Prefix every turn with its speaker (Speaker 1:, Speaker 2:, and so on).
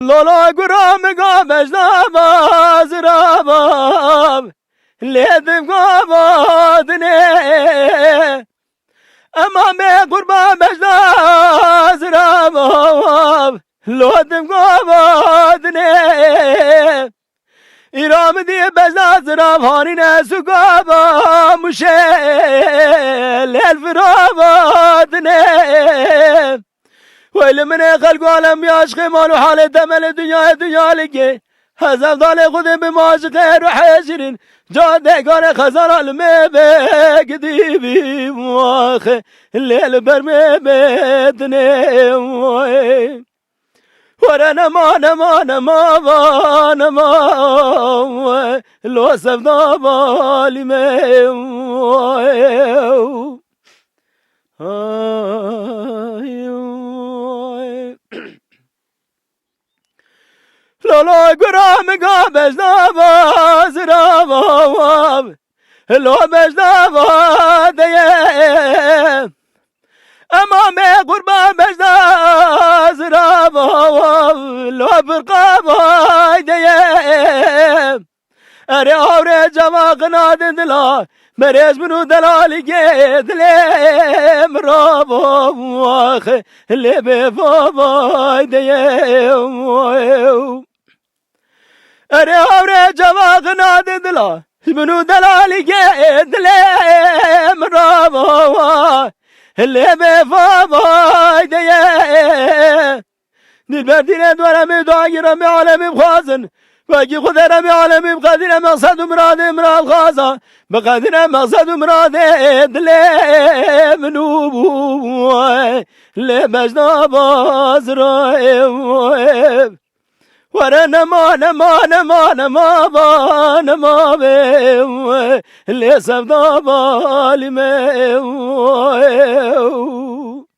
Speaker 1: لالا گرام گامش نماز رابام لیدم گامادنه امام قربان بجناز رابام لودم گامادنه ایرام دی بجناز رابانی نسو گامام مشه لیل فرامادنه ویل من خلق عالم عشق مال و حال دمل دنیا لگه هزم دال خود به معاشق روح شیرین جادگان خزان علمه بگدی بی مواخه لیل برمه بدنه ورا نما لو سفنا بالي لالا گرام گامش نماز رابام لومش نمادیه امام قربان بجناز رابام لو برقامایدیه اره آوره جما قناد دلا مریض منو دلالی گه دلیم رابام آخه لبه بابایدیه اره آوره جما قناد دلا منو دلالی گه دلیم رابام لبه بابایدیه دل بردین دورم داگیرم عالم بخوازن وگی خود رم عالم بقدر مقصد مراد مراد خازا بقدر مقصد مراد دل منو بو لبجنا باز رائم ورا نما بیم لسفدا بالیم